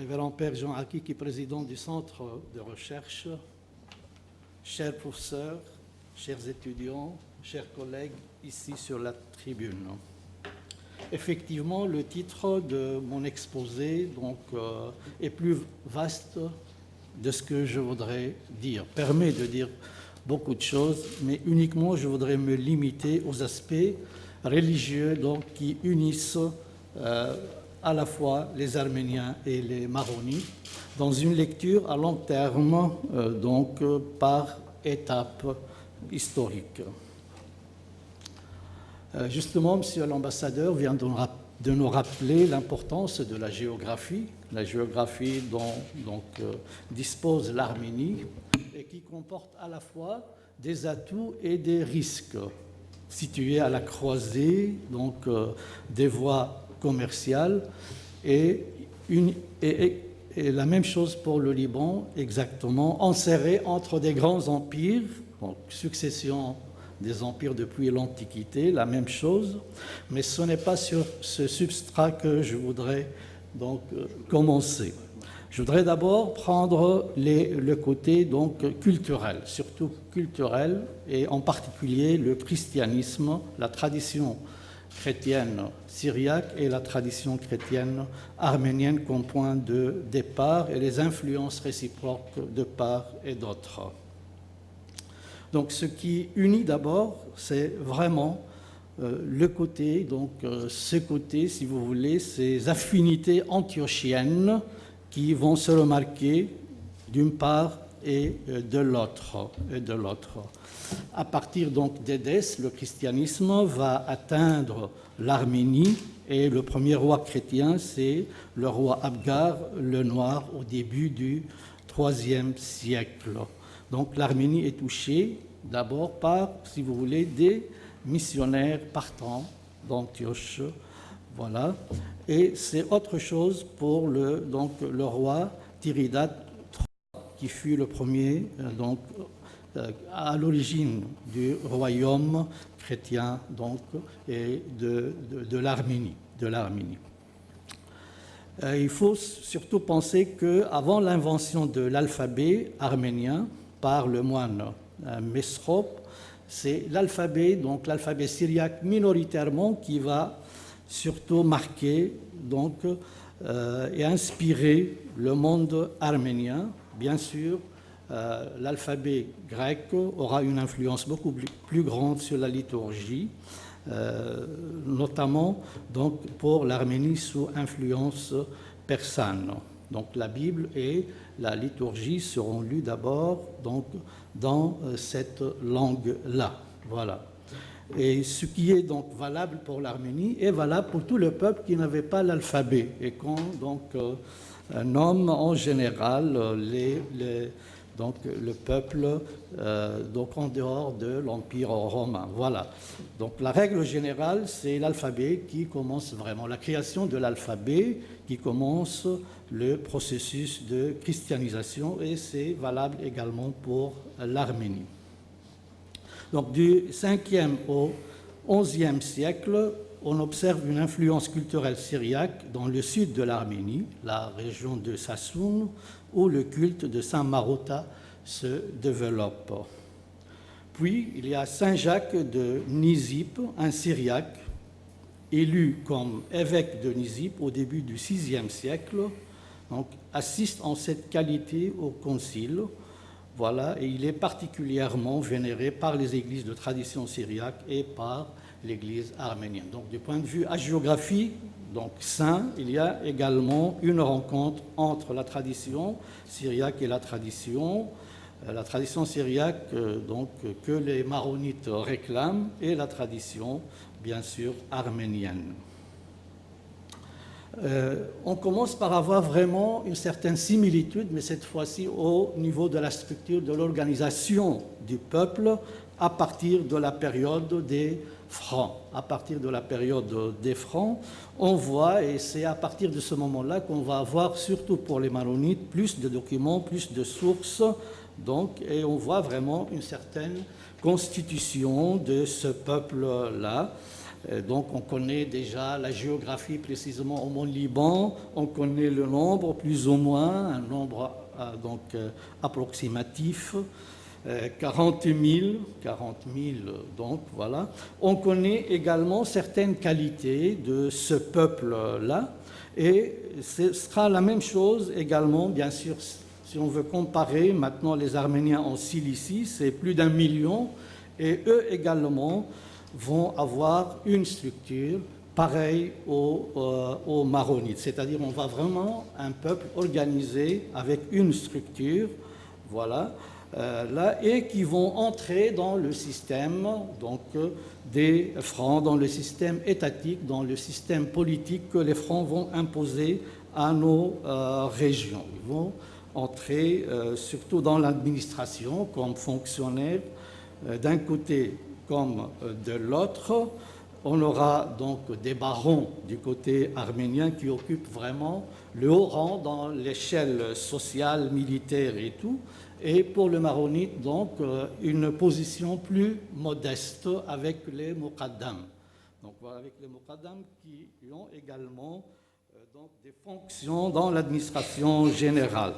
Révérend Père Jean Akiki, président du Centre de recherche, chers professeurs, chers étudiants, chers collègues ici sur la tribune. Effectivement, le titre de mon exposé est plus vaste de ce que je voudrais dire, permet de dire beaucoup de choses, mais uniquement je voudrais me limiter aux aspects religieux qui unissent à la fois les Arméniens et les Maronites dans une lecture à long terme, par étapes historiques. Justement, Monsieur l'ambassadeur vient de nous rappeler l'importance de la géographie dont dispose l'Arménie et qui comporte à la fois des atouts et des risques, située à la croisée des voies commerciales et la même chose pour le Liban, exactement, enserré entre des grands empires, succession des empires depuis l'Antiquité, la même chose, mais ce n'est pas sur ce substrat que je voudrais commencer. Je voudrais d'abord prendre le côté culturel, surtout culturel, et en particulier le christianisme, la tradition chrétienne syriaque et la tradition chrétienne arménienne comme point de départ et les influences réciproques de part et d'autre. Donc ce qui unit d'abord, c'est vraiment ce côté, si vous voulez, ces affinités antiochiennes qui vont se remarquer d'une part et de l'autre. À partir d'Édesse, le christianisme va atteindre l'Arménie et le premier roi chrétien, c'est le roi Abgar le Noir au début du IIIe siècle. Donc l'Arménie est touchée d'abord par, si vous voulez, des missionnaires partant d'Antioche. Voilà. Et c'est autre chose pour le roi Tiridate III, qui fut le premier à l'origine du royaume chrétien et de l'Arménie. Il faut surtout penser qu'avant l'invention de l'alphabet arménien par le moine Mesrop, c'est l'alphabet syriaque minoritairement qui va surtout marquer et inspirer le monde arménien. Bien sûr, l'alphabet grec aura une influence beaucoup plus grande sur la liturgie, notamment pour l'Arménie sous influence persane. Donc la Bible et la liturgie seront lues d'abord dans cette langue-là. Voilà. Et ce qui est valable pour l'Arménie est valable pour tout le peuple qui n'avait pas l'alphabet et qu'on nomme en général le peuple en dehors de l'Empire romain. Voilà. Donc la règle générale, c'est l'alphabet qui commence vraiment, la création de l'alphabet qui commence le processus de christianisation et c'est valable également pour l'Arménie. Donc du 5e au 11e siècle, on observe une influence culturelle syriaque dans le sud de l'Arménie, la région de Sassoun, où le culte de Saint Marota se développe. Puis, il y a Saint Jacques de Nizip, un syriaque, élu comme évêque de Nizip au début du VIe siècle, assiste en cette qualité au concile. Voilà, et il est particulièrement vénéré par les églises de tradition syriaque et par l'église arménienne. Donc, du point de vue hagiographie, saint, il y a également une rencontre entre la tradition syriaque et la tradition syriaque que les maronites réclament et la tradition, bien sûr, arménienne. On commence par avoir vraiment une certaine similitude, mais cette fois-ci au niveau de la structure de l'organisation du peuple à partir de la période des Francs. À partir de la période des Francs, on voit, et c'est à partir de ce moment-là qu'on va avoir, surtout pour les Maronites, plus de documents, plus de sources, et on voit vraiment une certaine constitution de ce peuple-là, Donc on connaît déjà la géographie précisément au Mont-Liban, on connaît le nombre plus ou moins, un nombre approximatif, 40 000, donc voilà. On connaît également certaines qualités de ce peuple-là, et ce sera la même chose également, bien sûr, si on veut comparer maintenant les Arméniens en Cilicie, c'est plus d'1 million, et eux également vont avoir une structure pareille aux Maronites. C'est-à-dire on va vraiment un peuple organisé avec une structure, voilà, là, et qui vont entrer dans le système donc, des Francs, dans le système étatique, dans le système politique que les Francs vont imposer à nos régions. Ils vont entrer surtout dans l'administration comme fonctionnaires d'un côté comme de l'autre. On aura donc des barons du côté arménien qui occupent vraiment le haut rang dans l'échelle sociale, militaire et tout. Et pour le maronite, donc, une position plus modeste avec les muqaddam. Donc voilà, avec les muqaddam qui ont également donc, des fonctions dans l'administration générale.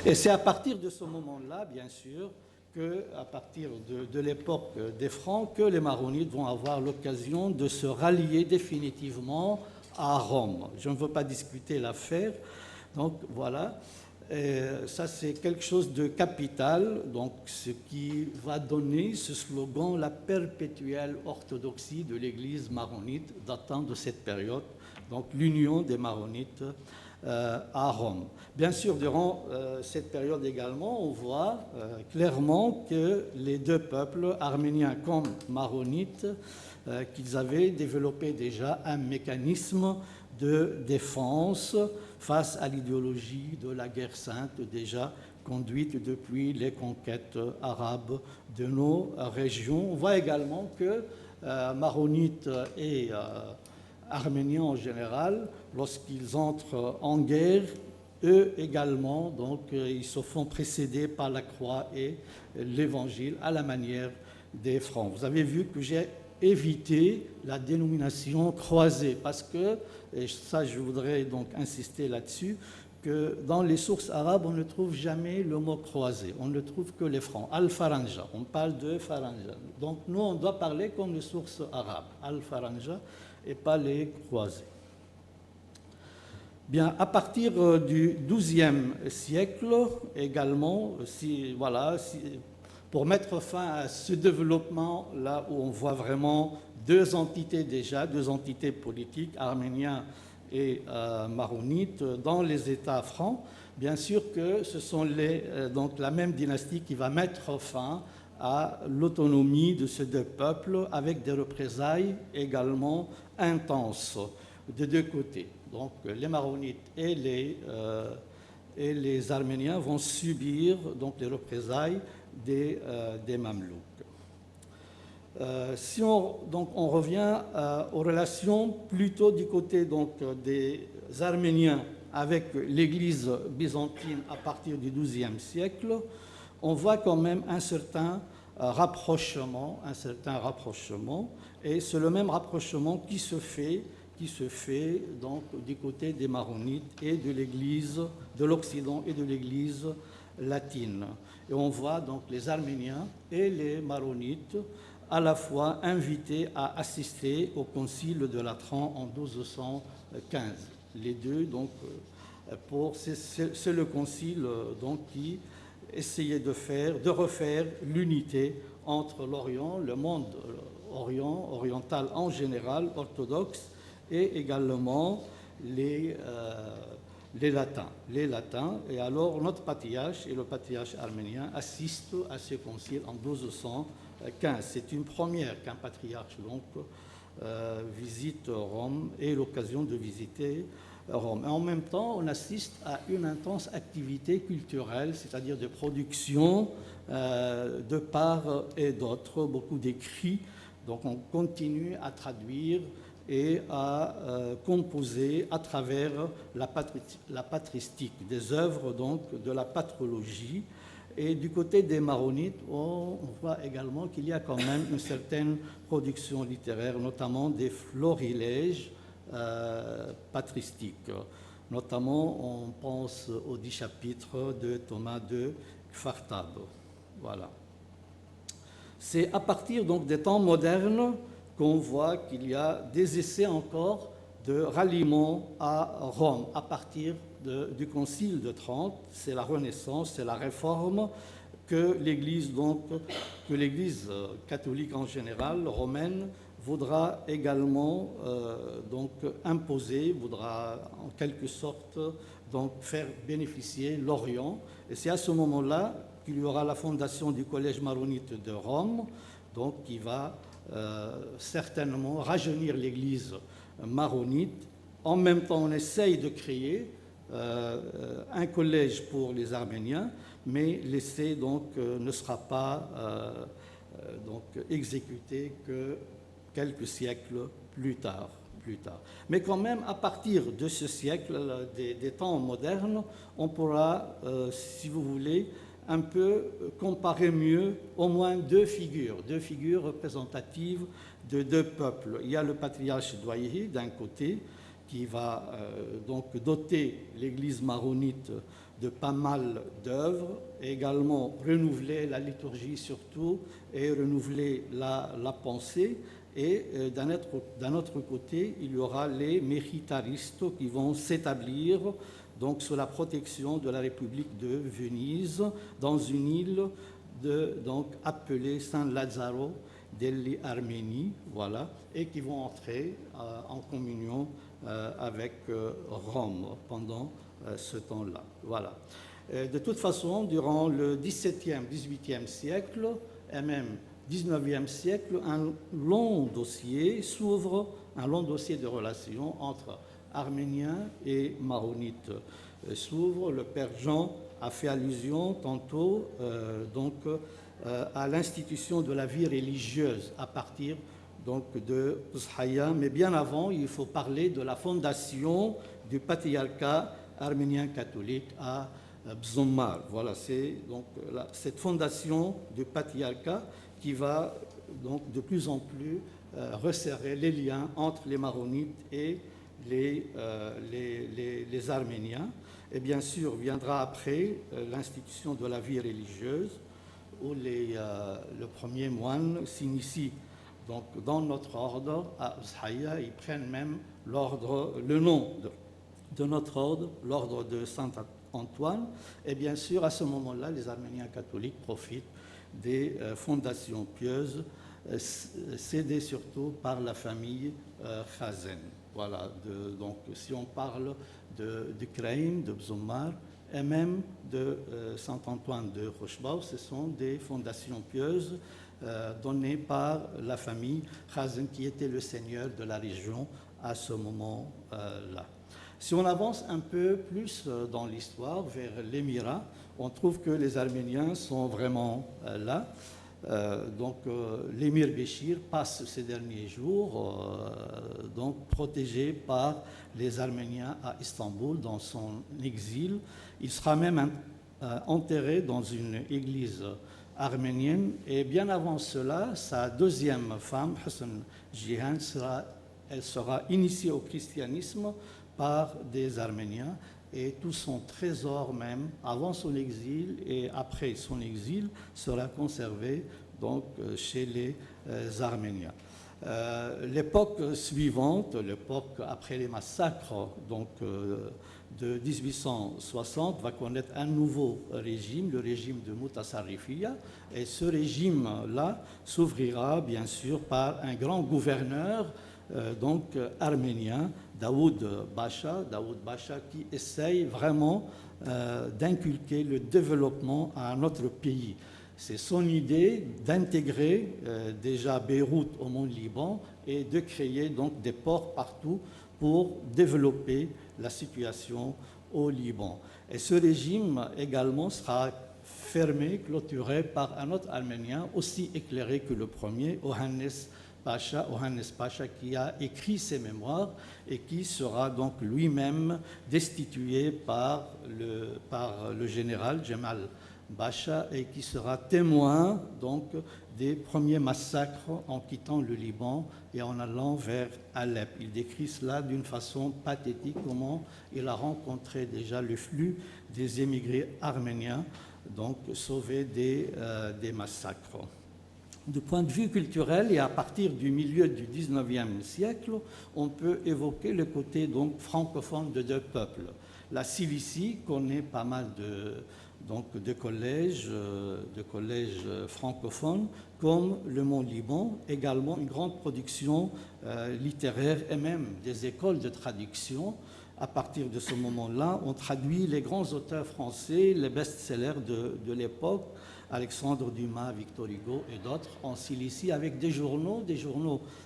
Et c'est à partir de ce moment-là, bien sûr, qu'à partir de l'époque des Francs, que les Maronites vont avoir l'occasion de se rallier définitivement à Rome. Je ne veux pas discuter l'affaire, donc voilà. Et ça, c'est quelque chose de capital, donc ce qui va donner ce slogan, la perpétuelle orthodoxie de l'Église maronite datant de cette période, donc l'union des Maronites à Rome. Bien sûr, durant cette période également, on voit clairement que les deux peuples, arméniens comme maronites, qu'ils avaient développé déjà un mécanisme de défense face à l'idéologie de la guerre sainte déjà conduite depuis les conquêtes arabes de nos régions. On voit également que maronites et Arméniens en général, lorsqu'ils entrent en guerre, eux également, donc ils se font précéder par la croix et l'évangile à la manière des Francs. Vous avez vu que j'ai évité la dénomination croisée parce que, et ça je voudrais donc insister là-dessus, que dans les sources arabes, on ne trouve jamais le mot croisé, on ne trouve que les Francs. Al-Faranja, on parle de Faranja. Donc nous, on doit parler comme les sources arabes, Al-Faranja, et pas les croisés. Bien, à partir du XIIe siècle également, pour mettre fin à ce développement, là où on voit vraiment deux entités déjà, deux entités politiques, arméniens et maronites, dans les États francs, bien sûr que ce sont donc la même dynastie qui va mettre fin à l'autonomie de ces deux peuples avec des représailles également intenses de deux côtés. Donc les Maronites et les Arméniens vont subir donc les représailles des Mamelouks. Si on revient aux relations plutôt du côté donc, des Arméniens avec l'Église byzantine à partir du XIIe siècle, on voit quand même un certain rapprochement, et c'est le même rapprochement qui se fait donc du côté des Maronites et de l'Église de l'Occident et de l'Église latine. Et on voit donc les Arméniens et les Maronites à la fois invités à assister au concile de Latran en 1215. Les deux, donc, c'est le concile donc, qui essayait de refaire l'unité entre l'Orient, le monde oriental en général, orthodoxe, et également les Latins. Et alors notre patriarche et le patriarche arménien assistent à ce concile en 1215. C'est une première qu'un patriarche donc, visite Rome et l'occasion de visiter Rome. Et en même temps, on assiste à une intense activité culturelle, c'est-à-dire de production de part et d'autre, beaucoup d'écrits. Donc on continue à traduire et à composer à travers la patristique, des œuvres donc, de la patrologie. Et du côté des Maronites, on voit également qu'il y a quand même une certaine production littéraire, notamment des florilèges patristiques. Notamment, on pense aux 10 chapitres de Thomas de Kfartab. Voilà. C'est à partir donc des temps modernes qu'on voit qu'il y a des essais encore de ralliement à Rome, à partir du Concile de Trente. C'est la Renaissance, c'est la Réforme que l'Église catholique en général, romaine, voudra également imposer, voudra en quelque sorte donc faire bénéficier l'Orient. Et c'est à ce moment-là qu'il y aura la fondation du Collège maronite de Rome, donc qui va certainement rajeunir l'Église maronite. En même temps, on essaye de créer un collège pour les Arméniens, mais l'essai ne sera pas exécuté que quelques siècles plus tard. Mais quand même, à partir de ce siècle, des temps modernes, on pourra, si vous voulez, un peu comparer mieux au moins deux figures représentatives de deux peuples. Il y a le patriarche Douaïhi, d'un côté, qui va doter l'Église maronite de pas mal d'œuvres, et également renouveler la liturgie surtout, et renouveler la pensée. Et d'un autre côté, il y aura les méritaristes qui vont s'établir donc sous la protection de la République de Venise, dans une île appelée San Lazzaro delle Armeni, voilà, et qui vont entrer en communion avec Rome pendant ce temps-là. Voilà. De toute façon, durant le XVIIe, XVIIIe siècle, et même XIXe siècle, un long dossier s'ouvre, un long dossier de relations entre Arméniens et Maronites s'ouvre. Le père Jean a fait allusion tantôt à l'institution de la vie religieuse à partir de Zhaya, mais bien avant, il faut parler de la fondation du patriarcat arménien catholique à Bzomar. Voilà, c'est donc cette fondation du patriarcat qui va donc de plus en plus resserrer les liens entre les Maronites et les Arméniens. Et bien sûr, viendra après l'institution de la vie religieuse, où le premier moine s'initie donc dans notre ordre à Zhaya. Ils prennent même le nom de notre ordre, l'ordre de Saint-Antoine. Et bien sûr, à ce moment-là, les Arméniens catholiques profitent des fondations pieuses cédées surtout par la famille Khazen. Voilà, donc si on parle de Kraïm, de Bzomar et même de Saint-Antoine de Rochebau, ce sont des fondations pieuses données par la famille Khazen, qui était le seigneur de la région à ce moment-là. Si on avance un peu plus dans l'histoire, vers l'émirat, on trouve que les Arméniens sont vraiment là. L'émir Béchir passe ces derniers jours protégé par les Arméniens à Istanbul dans son exil. Il sera même enterré dans une église arménienne, et bien avant cela, sa deuxième femme, Hassan Jihan, sera initiée au christianisme par des Arméniens, et tout son trésor même, avant son exil et après son exil, sera conservé donc chez les Arméniens. L'époque suivante, l'époque après les massacres de 1860, va connaître un nouveau régime, le régime de Mutasarrifiya, et ce régime-là s'ouvrira bien sûr par un grand gouverneur arménien, Daoud Bacha, qui essaye vraiment d'inculquer le développement à notre pays. C'est son idée d'intégrer déjà Beyrouth au Mont Liban et de créer donc des ports partout pour développer la situation au Liban. Et ce régime également sera fermé, clôturé par un autre Arménien aussi éclairé que le premier, Ohannes Pacha, qui a écrit ses mémoires et qui sera donc lui-même destitué par le général Jemal Bacha, et qui sera témoin donc des premiers massacres en quittant le Liban et en allant vers Alep. Il décrit cela d'une façon pathétique, comment il a rencontré déjà le flux des émigrés arméniens, donc sauvés des massacres. Du point de vue culturel, et à partir du milieu du XIXe siècle, on peut évoquer le côté donc francophone de deux peuples. La Cilicie connaît pas mal de collèges francophones, comme le Mont Liban, également une grande production littéraire et même des écoles de traduction. À partir de ce moment-là, on traduit les grands auteurs français, les best-sellers de l'époque, Alexandre Dumas, Victor Hugo et d'autres, en Cilicie, avec des journaux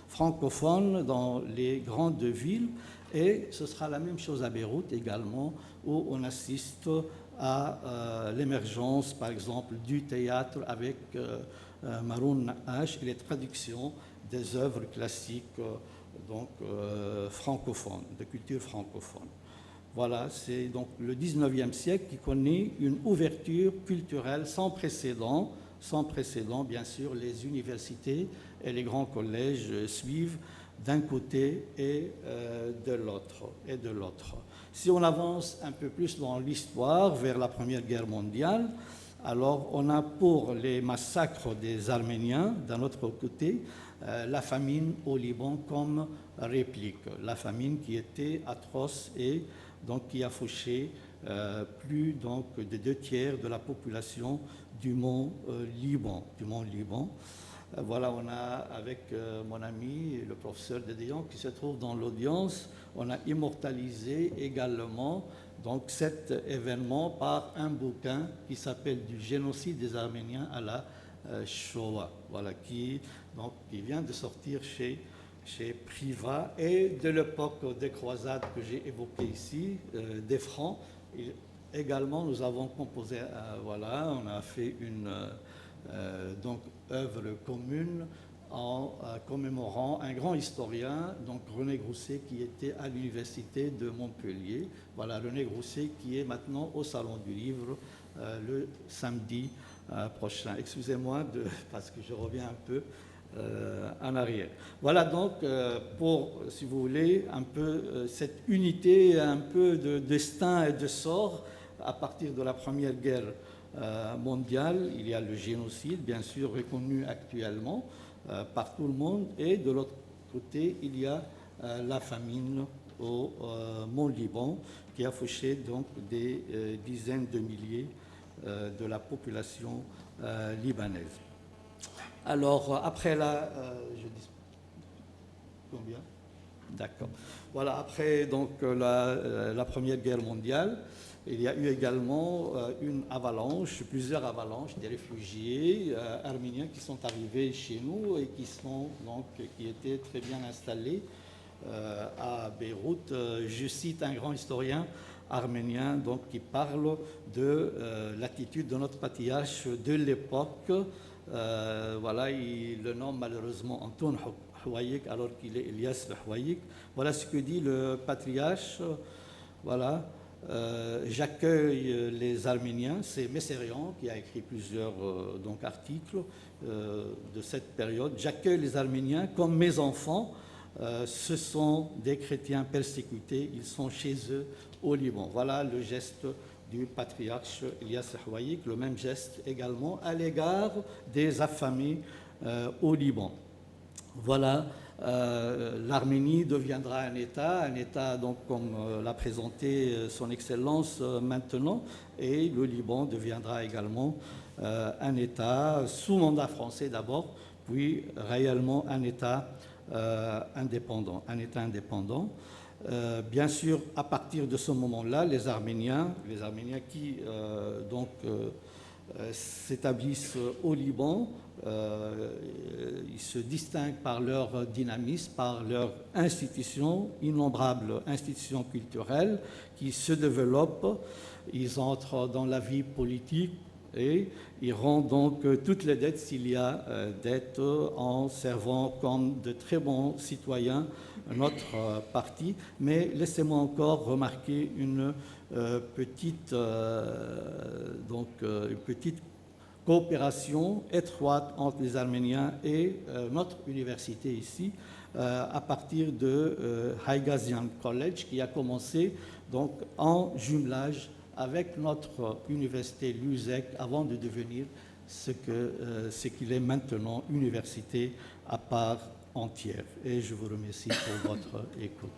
francophones dans les grandes villes. Et ce sera la même chose à Beyrouth également, où on assiste à l'émergence, par exemple, du théâtre avec Maroun Naqash et les traductions des œuvres classiques francophones, de culture francophone. Voilà, c'est donc le XIXe siècle qui connaît une ouverture culturelle sans précédent, bien sûr, les universités et les grands collèges suivent d'un côté et de l'autre. Si on avance un peu plus dans l'histoire, vers la Première Guerre mondiale, alors on a pour les massacres des Arméniens, d'un autre côté, la famine au Liban comme réplique. La famine qui était atroce et donc, qui a fauché plus donc, de 2/3 de la population du Mont Liban. Voilà, on a avec mon ami, le professeur Dédéon, qui se trouve dans l'audience, on a immortalisé également donc, cet événement par un bouquin qui s'appelle « Du génocide des Arméniens à la Shoah », voilà, qui vient de sortir chez Privat, et de l'époque des croisades que j'ai évoquées ici, des Francs. Également, nous avons composé, voilà, on a fait une œuvre commune en commémorant un grand historien, donc René Grousset, qui était à l'université de Montpellier. Voilà, René Grousset qui est maintenant au Salon du Livre le samedi prochain. Excusez-moi parce que je reviens un peu en arrière. Voilà donc pour, si vous voulez, un peu cette unité, un peu de destin et de sort à partir de la Première Guerre mondiale. Il y a le génocide, bien sûr, reconnu actuellement par tout le monde, et de l'autre côté, il y a la famine au Mont Liban qui a fauché donc des dizaines de milliers de la population libanaise. Alors, après je dis combien? D'accord. Voilà, après donc, la Première Guerre mondiale, il y a eu également plusieurs avalanches des réfugiés arméniens qui sont arrivés chez nous et qui étaient très bien installés à Beyrouth. Je cite un grand historien arménien qui parle de l'attitude de notre patriarche de l'époque. Voilà, il le nomme malheureusement Antoun Houayik alors qu'il est Elias Houayik. Voilà ce que dit le patriarche. Voilà. J'accueille les Arméniens, c'est Messérian qui a écrit plusieurs articles de cette période. J'accueille les Arméniens comme mes enfants. Ce sont des chrétiens persécutés, ils sont chez eux au Liban. Voilà le geste du patriarche Elias Houayik, le même geste également à l'égard des affamés au Liban. Voilà. L'Arménie deviendra un État donc comme l'a présenté son Excellence maintenant, et le Liban deviendra également un État sous mandat français d'abord, puis réellement un État indépendant. Bien sûr, à partir de ce moment-là, les Arméniens qui s'établissent au Liban, ils se distinguent par leur dynamisme, par leur institutions, innombrables institutions culturelles qui se développent. Ils entrent dans la vie politique et ils rendent donc toutes les dettes s'il y a dettes en servant comme de très bons citoyens notre partie, mais laissez-moi encore remarquer une petite coopération étroite entre les Arméniens et notre université ici, à partir de Haigazian College, qui a commencé donc en jumelage avec notre université LUSEC avant de devenir ce qu'il est maintenant, université à part entière. Et je vous remercie pour votre écoute.